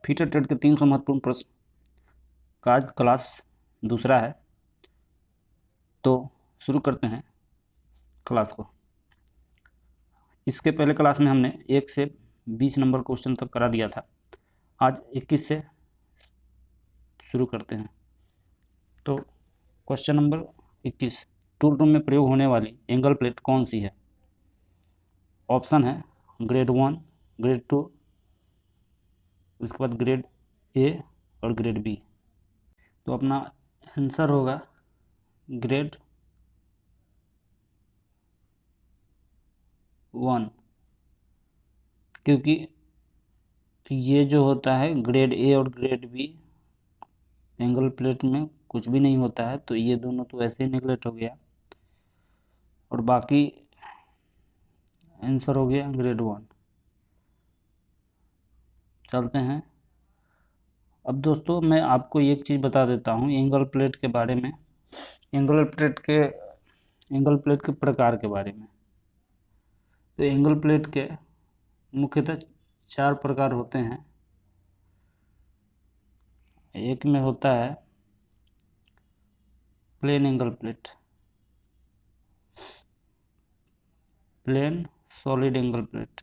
Feature trade के 300 महत्वपूर्ण प्रश्न का आज क्लास दूसरा है। तो शुरू करते हैं क्लास को। इसके पहले क्लास में हमने 1 से 20 नंबर क्वेश्चन तक करा दिया था। आज 21 से शुरू करते हैं। तो क्वेश्चन नंबर 21, टूल रूम में प्रयोग होने वाली एंगल प्लेट कौन सी है? ऑप्शन है ग्रेड 1, ग्रेड 2, उसके बाद ग्रेड ए और ग्रेड बी। तो अपना आंसर होगा ग्रेड 1, क्योंकि ये जो होता है ग्रेड ए और ग्रेड बी एंगल प्लेट में कुछ भी नहीं होता है, तो ये दोनों तो ऐसे ही नेगलेक्ट हो गया और बाकी आंसर हो गया ग्रेड 1। चलते हैं। अब दोस्तों मैं आपको एक चीज़ बता देता हूँ एंगल प्लेट के बारे में, एंगल प्लेट के प्रकार के बारे में। तो एंगल प्लेट के मुख्यतः 4 प्रकार होते हैं। एक में होता है plain angle plate, plain solid angle plate.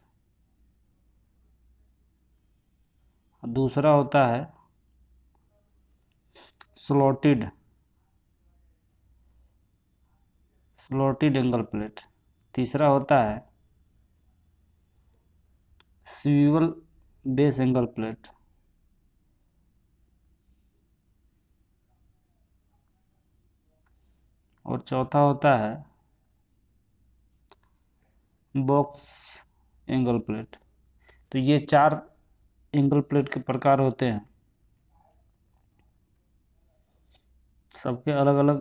दूसरा होता है स्लॉटेड एंगल प्लेट। तीसरा होता है स्वीवल बेस एंगल प्लेट। और चौथा होता है बॉक्स एंगल प्लेट। तो ये 4 एंगल प्लेट के प्रकार होते हैं। सबके अलग अलग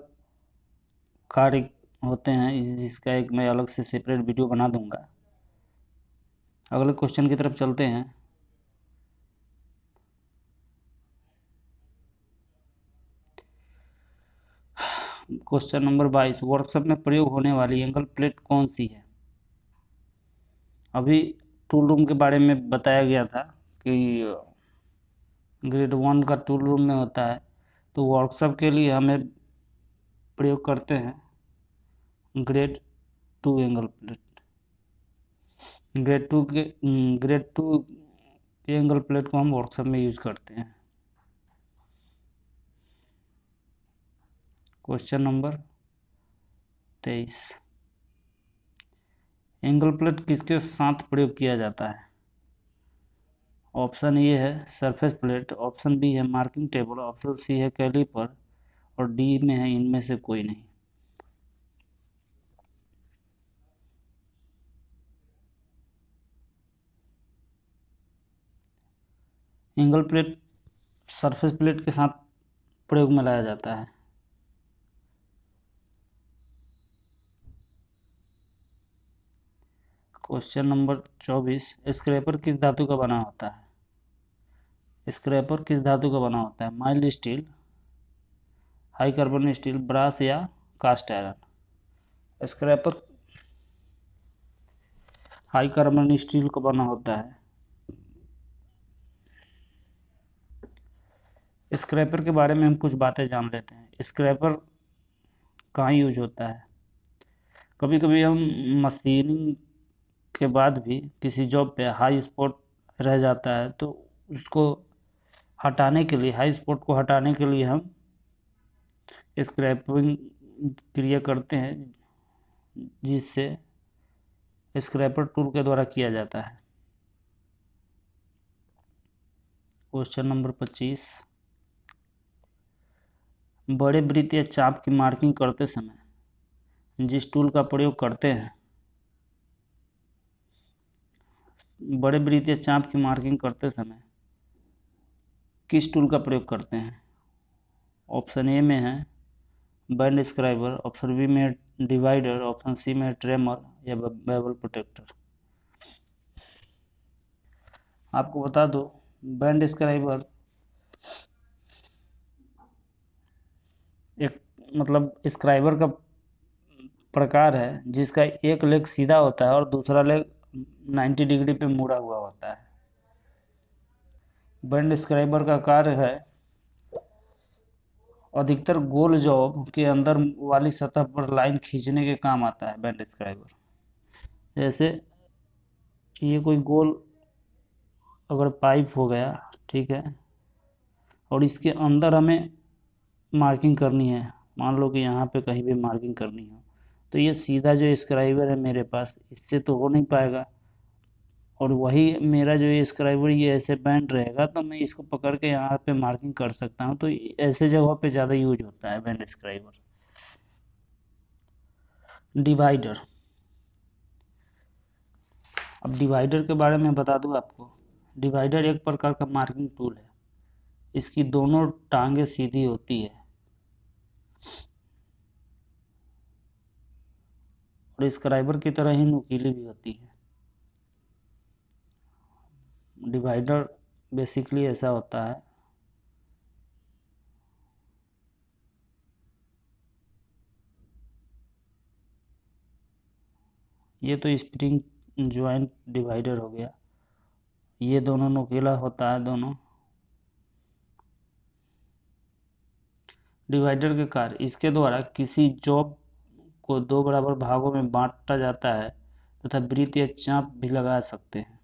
कार्य होते हैं, जिसका एक मैं अलग से सेपरेट वीडियो बना दूंगा। अगले क्वेश्चन की तरफ चलते हैं। क्वेश्चन नंबर 22, वर्कशॉप में प्रयोग होने वाली एंगल प्लेट कौन सी है? अभी टूल रूम के बारे में बताया गया था कि ग्रेड 1 का टूल रूम में होता है, तो वर्कशॉप के लिए हमें प्रयोग करते हैं ग्रेड 2 एंगल प्लेट। ग्रेड 2 के एंगल प्लेट को हम वर्कशॉप में यूज करते हैं। क्वेश्चन नंबर 23, एंगल प्लेट किसके साथ प्रयोग किया जाता है? ऑप्शन ए है सरफेस प्लेट, ऑप्शन बी है मार्किंग टेबल, ऑप्शन सी है कैलिपर और डी में है इनमें से कोई नहीं। एंगल प्लेट सरफेस प्लेट के साथ प्रयोग में लाया जाता है। क्वेश्चन नंबर 24, स्क्रैपर किस धातु का बना होता है? स्क्रैपर किस धातु का बना होता है? Mild steel, high carbon steel, brass या cast iron? Scraper high carbon steel का बना होता है। स्क्रैपर के बारे में हम कुछ बातें जान लेते हैं। स्क्रैपर कहाँ यूज होता है? कभी कभी हम मशीनिंग के बाद भी किसी जॉब पे हाई स्पॉट रह जाता है, तो उसको हटाने के लिए, हाई स्पॉट को हटाने के लिए हम स्क्रैपिंग क्रिया करते हैं, जिससे स्क्रैपर टूल के द्वारा किया जाता है। क्वेश्चन नंबर 25, बड़े वृत्त या चाप की मार्किंग करते समय जिस टूल का प्रयोग करते हैं, बड़े वृत्त या चाप की मार्किंग करते समय किस टूल का प्रयोग करते हैं? ऑप्शन ए में है बैंड स्क्राइबर, ऑप्शन बी में है डिवाइडर, ऑप्शन सी में है ट्रेमर या बेवल प्रोटेक्टर। आपको बता दो, बैंड स्क्राइबर एक मतलब स्क्राइबर का प्रकार है जिसका एक लेग सीधा होता है और दूसरा लेग 90 डिग्री पे मुड़ा हुआ होता है। बैंड स्क्राइबर का कार्य है अधिकतर गोल जॉब के अंदर वाली सतह पर लाइन खींचने के काम आता है बैंड स्क्राइबर। जैसे ये कोई गोल अगर पाइप हो गया, ठीक है, और इसके अंदर हमें मार्किंग करनी है, मान लो कि यहाँ पे कहीं भी मार्किंग करनी हो, तो ये सीधा जो स्क्राइबर है मेरे पास, इससे तो हो नहीं पाएगा। और वही मेरा जो ये स्क्राइबर ये ऐसे बैंड रहेगा तो मैं इसको पकड़ के यहाँ पे मार्किंग कर सकता हूँ, तो ऐसे जगहों पे ज़्यादा यूज होता है बैंड स्क्राइबर। डिवाइडर। अब डिवाइडर के बारे में बता दूँ आपको। डिवाइडर एक प्रकार का मार्किंग टूल है। इसकी दोनों टांगे सीधी होती है और स्क्राइबर की तरह ही नुकीली भी होती है। डिवाइडर बेसिकली ऐसा होता है। ये तो स्प्रिंग ज्वाइंट डिवाइडर हो गया, ये दोनों नुकीला होता है दोनों। डिवाइडर के कार्य, इसके द्वारा किसी जॉब को दो बराबर भागों में बांटा जाता है तथा वृत्त या चाप भी लगा सकते हैं।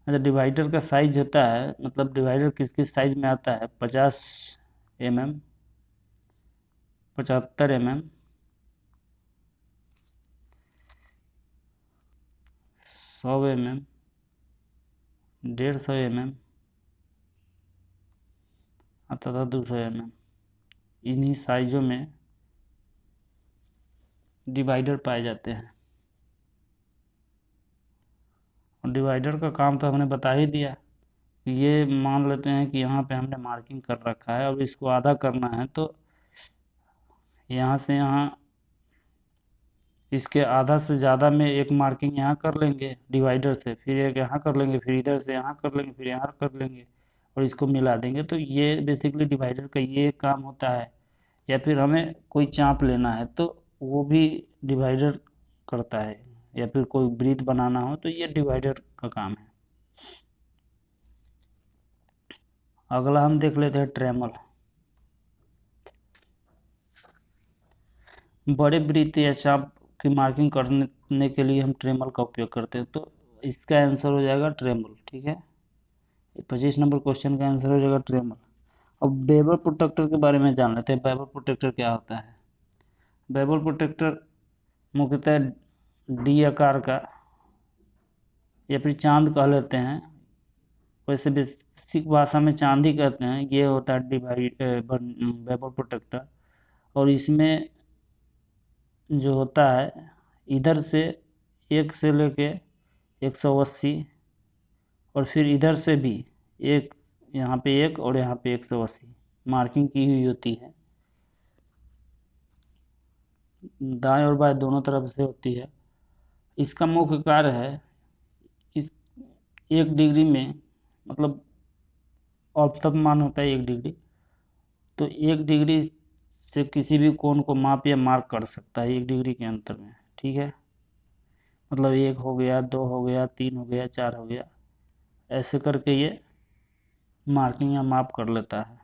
अच्छा, डिवाइडर का साइज होता है, मतलब डिवाइडर किस किस साइज में आता है, 50 mm, 75 mm, 100 mm, 150 mm तथा 200 mm। इन्हीं साइजों में डिवाइडर पाए जाते हैं। और डिवाइडर का काम तो हमने बता ही दिया। ये मान लेते हैं कि यहाँ पे हमने मार्किंग कर रखा है, अब इसको आधा करना है, तो यहाँ से यहाँ इसके आधा से ज़्यादा में एक मार्किंग यहाँ कर लेंगे डिवाइडर से, फिर एक यहाँ कर लेंगे, फिर इधर से यहाँ कर लेंगे, फिर यहाँ कर लेंगे और इसको मिला देंगे। तो ये बेसिकली डिवाइडर का ये काम होता है। या फिर हमें कोई चाप लेना है तो वो भी डिवाइडर करता है, या फिर कोई ब्रीथ बनाना हो तो ये डिवाइडर का काम है। अगला हम देख लेते हैं ट्रेमल। बड़े वृत्त या चाप की मार्किंग करने के लिए हम ट्रेमल का उपयोग करते हैं, तो इसका आंसर हो जाएगा ट्रेमल। ठीक है, 25 नंबर क्वेश्चन का आंसर हो जाएगा ट्रेमल। अब बेबर प्रोटेक्टर के बारे में जान लेते हैं। बेबर प्रोटेक्टर क्या होता है। बेबर प्रोटेक्टर मुख्यतः डी आकार का, या फिर चांद कह लेते हैं, वैसे बेसिक भाषा में चांद ही कहते हैं, ये होता है डिवाइड बेबर प्रोटेक्टर। और इसमें जो होता है, इधर से 1 से लेके 180, और फिर इधर से भी एक, यहाँ पे एक और यहाँ पे 180 मार्किंग की हुई होती है। दाएं और बाएं दोनों तरफ से होती है। इसका मुख्य कार्य है, इस 1 डिग्री में, मतलब औसत मान होता है 1 डिग्री, तो 1 डिग्री से किसी भी कोण को माप या मार्क कर सकता है 1 डिग्री के अंतर में। ठीक है, मतलब 1 हो गया, 2 हो गया, 3 हो गया, 4 हो गया, ऐसे करके ये मार्किंग या माप कर लेता है।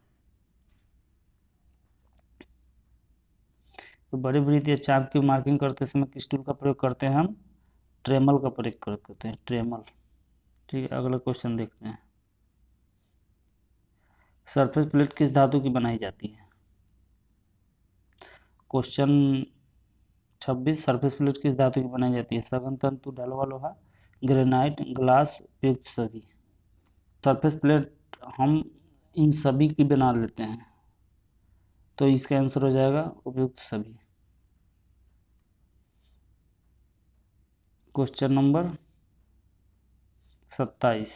तो बड़े वृत्त या चाप की मार्किंग करते समय किस टूल का प्रयोग करते हैं हम, ट्रेमल का प्रयोग करते हैं, ट्रेमल। ठीक है, अगला क्वेश्चन देखते हैं। सरफेस प्लेट किस धातु की बनाई जाती है। क्वेश्चन 26, सरफेस प्लेट किस धातु की बनाई जाती है। सघन तंतु, ढलवा लोहा, ग्रेनाइट, ग्लास, उपयुक्त सभी। सरफेस प्लेट हम इन सभी की बना लेते हैं, तो इसका आंसर हो जाएगा उपयुक्त सभी। क्वेश्चन नंबर 27,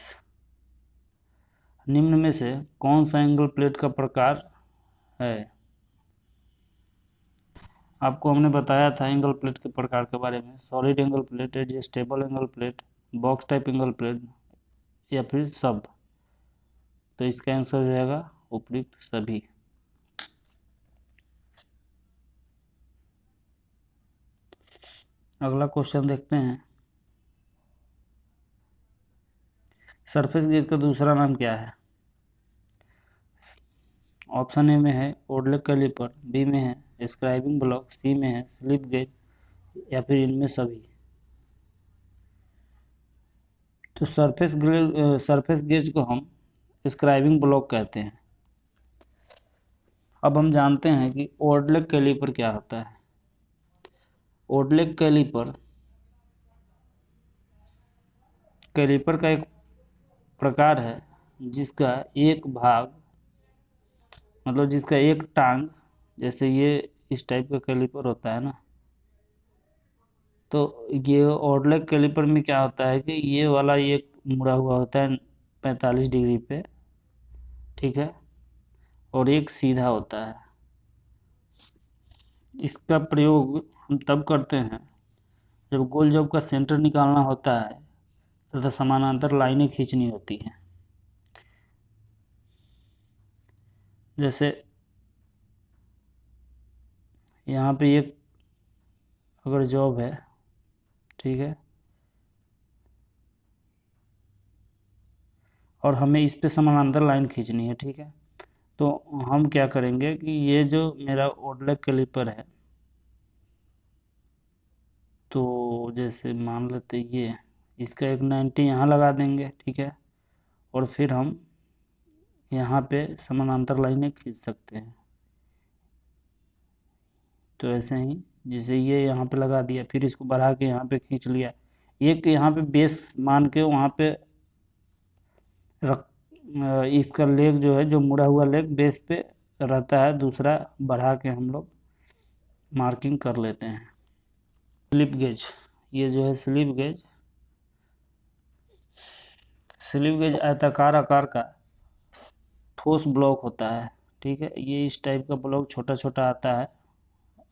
निम्न में से कौन सा एंगल प्लेट का प्रकार है। आपको हमने बताया था एंगल प्लेट के प्रकार के बारे में, solid angle plate, adjustable angle plate, box type angle plate, या फिर सब। तो इसका आंसर हो जाएगा उपयुक्त सभी। अगला क्वेश्चन देखते हैं। सरफेस गेज का दूसरा नाम क्या है। ऑप्शन ए में है ओडले कैलिपर, बी में है स्क्राइबिंग ब्लॉक, सी में है स्लिप गेज या फिर इनमें सभी। तो सरफेस गेज को हम स्क्राइबिंग ब्लॉक कहते हैं। अब हम जानते हैं कि ओडले कैलिपर क्या होता है। ओडले कैलिपर कैलिपर का एक प्रकार है जिसका एक भाग, मतलब जिसका एक टांग, जैसे ये इस टाइप का कैलिपर होता है ना, तो ये ओडलेग कैलिपर में क्या होता है कि ये वाला ये मुड़ा हुआ होता है 45 डिग्री पे, ठीक है, और एक सीधा होता है। इसका प्रयोग हम तब करते हैं जब गोल जॉब का सेंटर निकालना होता है तथा समानांतर लाइनें खींचनी होती हैं। जैसे यहाँ पे एक अगर जॉब है, ठीक है, और हमें इस पे समानांतर लाइन खींचनी है, ठीक है, तो हम क्या करेंगे कि ये जो मेरा ओडलेग कैलिपर है, तो जैसे मान लेते ये इसका एक 90 यहाँ लगा देंगे, ठीक है, और फिर हम यहाँ पे समानांतर लाइनें खींच सकते हैं। तो ऐसे ही जैसे ये यहाँ पे लगा दिया, फिर इसको बढ़ा के यहाँ पे खींच लिया, एक यहाँ पे बेस मान के वहाँ पे रख, इसका लेग जो है, जो मुड़ा हुआ लेग बेस पे रहता है, दूसरा बढ़ा के हम लोग मार्किंग कर लेते हैं। स्लिप गेज, ये जो है स्लिप गेज आयताकार आकार का ठोस ब्लॉक होता है, ठीक है, ये इस टाइप का ब्लॉक छोटा छोटा आता है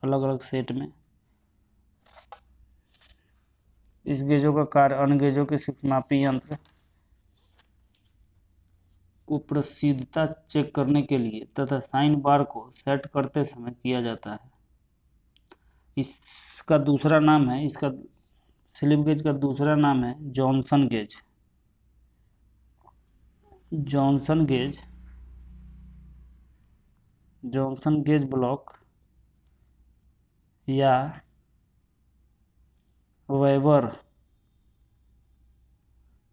अलग अलग सेट में। इस गेजों का कार्य अन्य गेजों के सूक्ष्ममापी यंत्र को प्रसिद्धता चेक करने के लिए तथा साइन बार को सेट करते समय किया जाता है। इसका दूसरा नाम है, इसका स्लिप गेज का दूसरा नाम है Johnson gauge. Johnson gauge Johnson gauge block या वेबर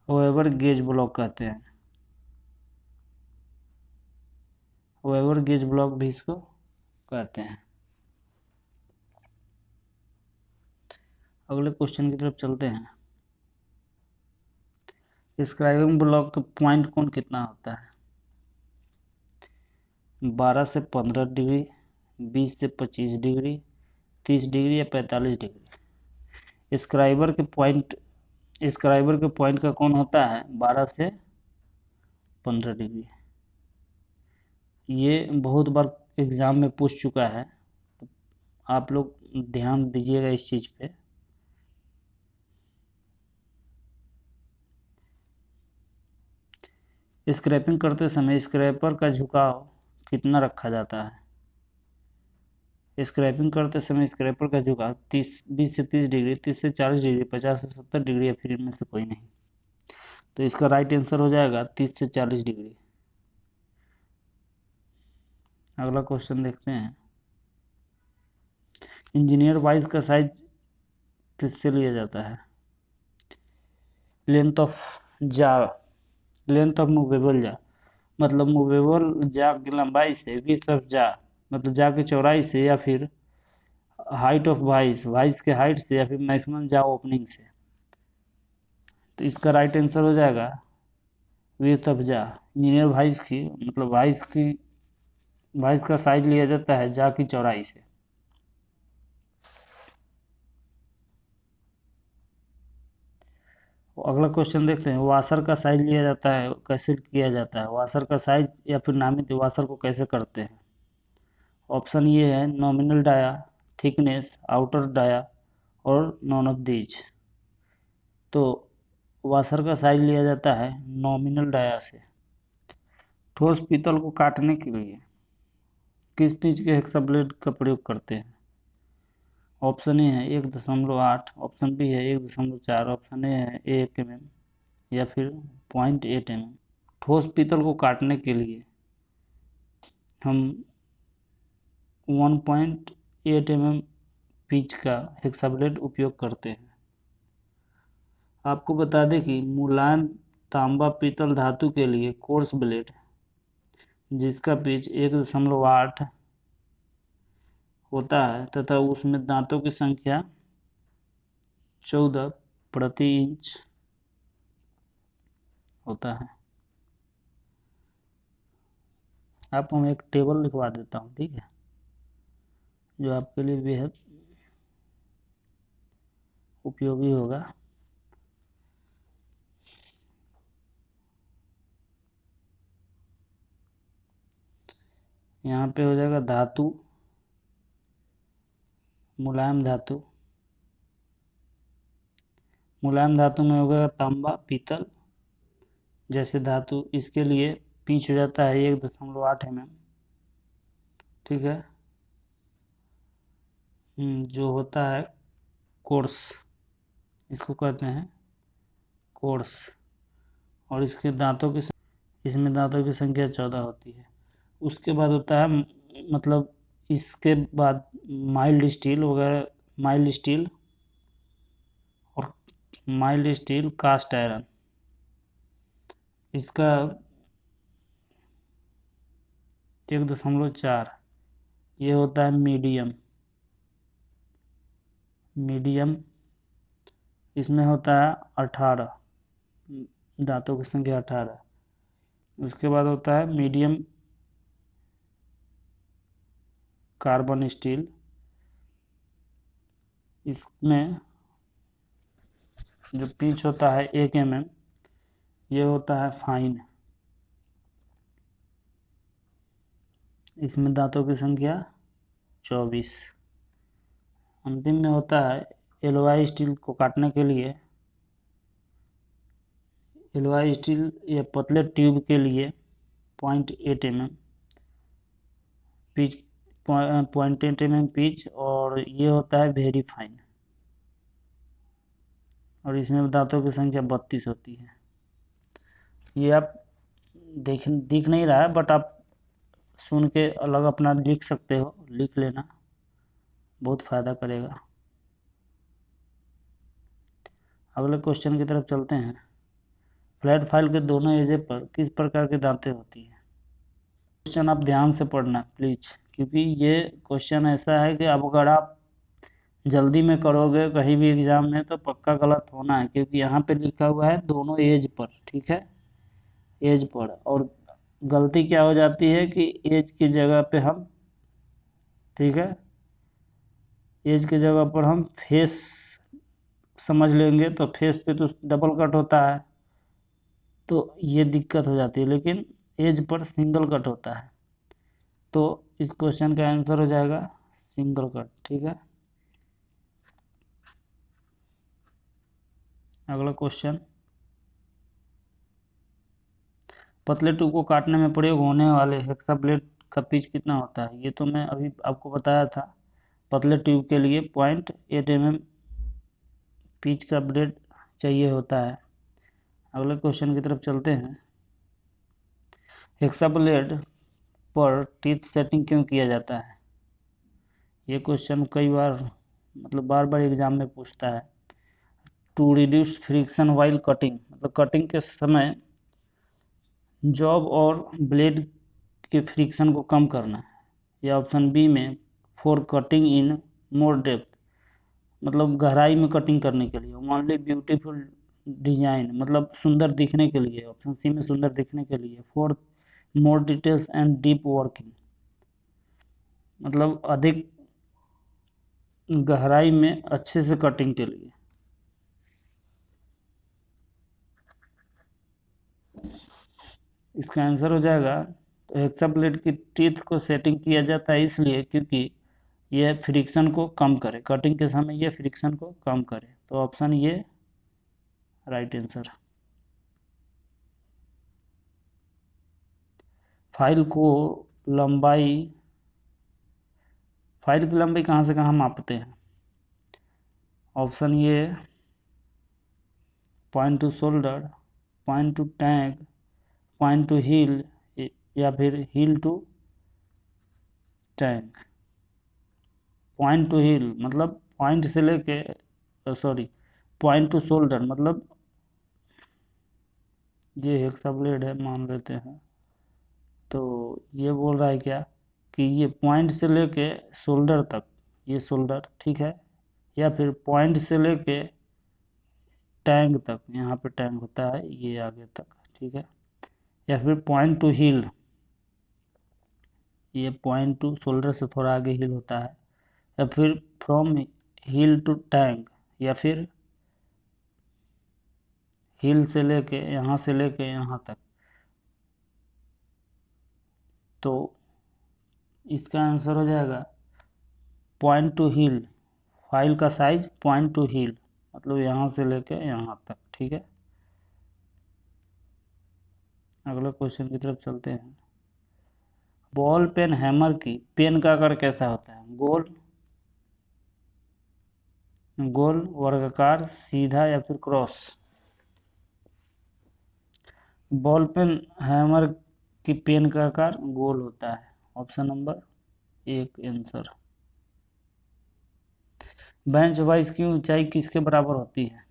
वेबर गेज ब्लॉक कहते हैं। वेबर गेज ब्लॉक भी इसको कहते हैं। अगले क्वेश्चन की तरफ चलते हैं। स्क्राइबिंग ब्लॉक का पॉइंट कोण कितना होता है? 12 से 15 डिग्री, 20 से 25 डिग्री, 30 डिग्री या 45 डिग्री। स्क्राइबर के पॉइंट का कोण होता है 12 से 15 डिग्री। ये बहुत बार एग्जाम में पूछ चुका है, तो आप लोग ध्यान दीजिएगा इस चीज पे। स्क्रैपिंग करते समय स्क्रैपर का झुकाव कितना रखा जाता है? स्क्रैपिंग करते समय स्क्रैपर का झुकाव 20 से 30 डिग्री, 30 से 40 डिग्री, 50 से 70 डिग्री या फिर इनमें से कोई नहीं। तो इसका राइट आंसर हो जाएगा 30 से 40 डिग्री। अगला क्वेश्चन देखते हैं। इंजीनियर वाइज का साइज किससे लिया जाता है? लेंथ ऑफ जा लेंथ ऑफ मूवेबल जा, मतलब मूवेबल जा की लंबाई से, विड्थ ऑफ जा मतलब जा की चौड़ाई से, या फिर हाइट ऑफ वाइस के हाइट से, या फिर मैक्सिमम जा ओपनिंग से। तो इसका राइट आंसर हो जाएगा विड्थ ऑफ जा। इंजीनियर वाइस का साइज लिया जाता है जा की चौड़ाई से। अगला क्वेश्चन देखते हैं। वाशर का साइज लिया जाता है, कैसे किया जाता है? वाशर का साइज या फिर नामित वाशर को कैसे करते हैं? ऑप्शन ये है nominal dia, thickness, outer dia और नॉन ऑफ दीज। तो वाशर का साइज लिया जाता है नॉमिनल डाया से। ठोस पीतल को काटने के लिए किस पिच के हेक्सा ब्लेड का प्रयोग करते हैं? ऑप्शन ए है 1.8, ऑप्शन बी है 1.4, ऑप्शन ए है 1 mm या फिर 0.8 mm। ठोस पीतल को काटने के लिए हम 1.8 mm पिच का हेक्साब्लेड उपयोग करते हैं। आपको बता दें कि मुलायम तांबा पीतल धातु के लिए कोर्स ब्लेड जिसका पिच 1.8 होता है तथा उसमें दांतों की संख्या 14 प्रति इंच होता है। आपको मैं एक टेबल लिखवा देता हूँ, ठीक है, जो आपके लिए बेहद उपयोगी होगा। यहाँ पे हो जाएगा धातु, मुलायम धातु। मुलायम धातु में होगा तांबा पीतल जैसे धातु, इसके लिए पिच हो जाता है 1.8 mm, ठीक है। जो होता है कोर्स, इसको कहते हैं कोर्स, और इसके दांतों की इसमें दांतों की संख्या 14 होती है। उसके बाद होता है मतलब इसके बाद माइल्ड स्टील वगैरह, माइल्ड स्टील और माइल्ड स्टील कास्ट आयरन, इसका 1.4, ये होता है मीडियम। मीडियम इसमें होता है 18, दांतों की संख्या 18। उसके बाद होता है मीडियम कार्बन स्टील, इसमें जो पिच होता है 1 mm, ये होता है फाइन। इसमें दांतों की संख्या 24। अंतिम में होता है एलवाई स्टील को काटने के लिए, एलवाई स्टील या पतले ट्यूब के लिए 0.8 mm पिच, 0.8 mm पिच, और ये होता है वेरी फाइन, और इसमें दांतों की संख्या 32 होती है। ये आप दिख नहीं रहा है, बट आप सुन के अलग अपना लिख सकते हो, लिख लेना, बहुत फ़ायदा करेगा। अगले क्वेश्चन की तरफ चलते हैं। फ्लैट फाइल के दोनों एजे पर किस प्रकार की दांतें होती हैं? क्वेश्चन आप ध्यान से पढ़ना प्लीज, क्योंकि ये क्वेश्चन ऐसा है कि अब अगर आप जल्दी में करोगे कहीं भी एग्जाम में तो पक्का गलत होना है, क्योंकि यहाँ पे लिखा हुआ है दोनों एज पर, ठीक है, एज पर, और गलती क्या हो जाती है कि एज की जगह पे हम, ठीक है, एज की जगह पर हम फेस समझ लेंगे, तो फेस पे तो डबल कट होता है, तो ये दिक्कत हो जाती है, लेकिन एज पर सिंगल कट होता है, तो इस क्वेश्चन का आंसर हो जाएगा सिंगल कट, ठीक है। अगला क्वेश्चन, पतले ट्यूब को काटने में प्रयोग होने वाले हेक्साब्लेड का पिच कितना होता है? ये तो मैं अभी आपको बताया था। पतले ट्यूब के लिए 0.8 mm पिच का ब्लेड चाहिए होता है। अगले क्वेश्चन की तरफ चलते हैं। हेक्साब्लेड पर टीथ सेटिंग क्यों किया जाता है? ये क्वेश्चन कई बार मतलब बार बार एग्जाम में पूछता है। To reduce friction while cutting, मतलब कटिंग के समय जॉब और ब्लेड के फ्रिक्शन को कम करना है। या ऑप्शन बी में for cutting in more depth, मतलब गहराई में कटिंग करने के लिए। ओनली ब्यूटीफुल डिजाइन, मतलब सुंदर दिखने के लिए। ऑप्शन सी में सुंदर दिखने के लिए। For more details and deep working, मतलब अधिक गहराई में अच्छे से कटिंग के लिए। इसका आंसर हो जाएगा, तो हेक्साब्लेड की टीथ को सेटिंग किया जाता है इसलिए क्योंकि यह फ्रिक्शन को कम करे, कटिंग के समय यह फ्रिक्शन को कम करे, तो ऑप्शन ये राइट आंसर। फाइल को लंबाई, फाइल की लंबाई कहाँ से कहाँ मापते हैं? ऑप्शन ये point to shoulder, point to tag, point to heel, या फिर heel to tank. Point to heel मतलब पॉइंट से लेके, सॉरी, पॉइंट टू शोल्डर मतलब ये हेक्साब्लेड है मान लेते हैं, तो ये बोल रहा है क्या कि ये पॉइंट से लेके शोल्डर तक, ये शोल्डर ठीक है, या फिर पॉइंट से लेके टैंक तक, यहाँ पे टैंक होता है ये आगे तक, ठीक है, या फिर पॉइंट टू हील, ये पॉइंट टू शोल्डर से थोड़ा आगे हील होता है, या फिर फ्रॉम हील टू टैंक, या फिर हील से लेके यहाँ तक। तो इसका आंसर हो जाएगा पॉइंट टू हील, फाइल का साइज पॉइंट टू हील मतलब यहाँ से लेके यहाँ तक, ठीक है। अगले क्वेश्चन की तरफ चलते हैं। बॉल पेन हैमर की पेन का आकार कैसा होता है? गोल, गोल, वर्गाकार, सीधा या फिर क्रॉस? बॉल पेन हैमर की पेन का आकार गोल होता है, ऑप्शन नंबर एक आंसर। बेंच वाइज की ऊंचाई किसके बराबर होती है?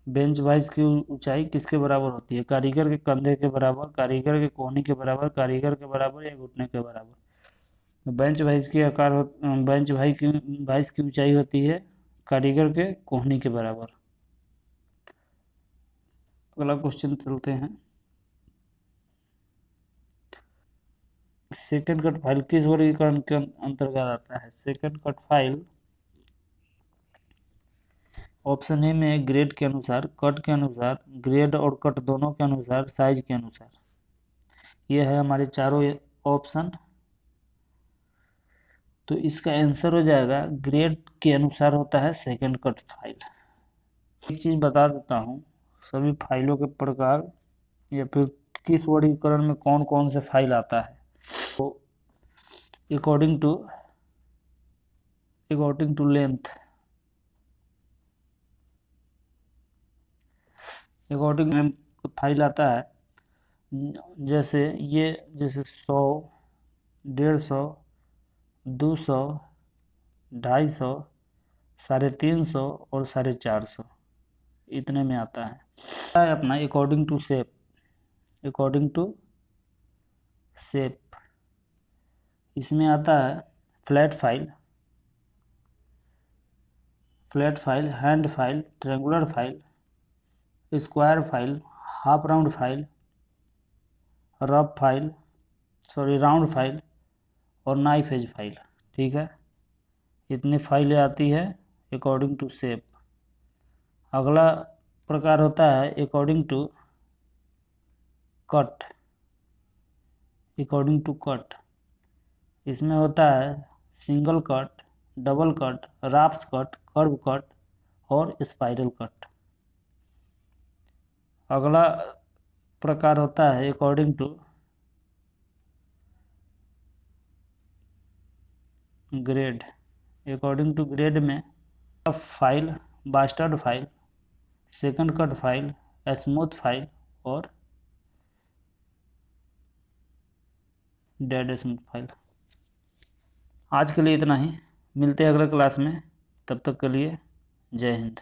बेंच वाइज की ऊंचाई किसके बराबर होती है? कारीगर के कंधे के बराबर, कारीगर के कोहनी के बराबर, कारीगर के बराबर या घुटने के बराबर? तो बेंच की ऊंचाई होती है कारीगर के कोहनी के बराबर। अगला क्वेश्चन चलते हैं। सेकंड कट फाइल किस वर्गीकरण के अंतर्गत आता है? Second cut file option A में ग्रेड के अनुसार, कट के अनुसार, ग्रेड और कट दोनों के अनुसार, साइज के अनुसार। ये है हमारे चारों ऑप्शन। तो इसका आंसर हो जाएगा ग्रेड के अनुसार होता है सेकंड कट फाइल। एक चीज बता देता हूँ, सभी फाइलों के प्रकार या फिर किस वर्गीकरण में कौन कौन से फाइल आता है। तो according to length, according file आता है, जैसे ये, जैसे 100, 150, 200, 250, 350 और 450, इतने में आता है अपना according to shape. According to shape इसमें आता है flat file, hand file, triangular file, square file, half round file, rough file, round file और नाइफ एज फाइल, ठीक है। इतनी फाइलें आती है अकॉर्डिंग टू शेप। अगला प्रकार होता है according to cut. According to cut इसमें होता है single cut, double cut, raft cut, curve cut और स्पाइरल कट। अगला प्रकार होता है according to grade. According to grade में file, bastard file, second cut file, smooth file और डेड स्मूथ फाइल। आज के लिए इतना ही, मिलते हैं अगले क्लास में, तब तक के लिए जय हिंद।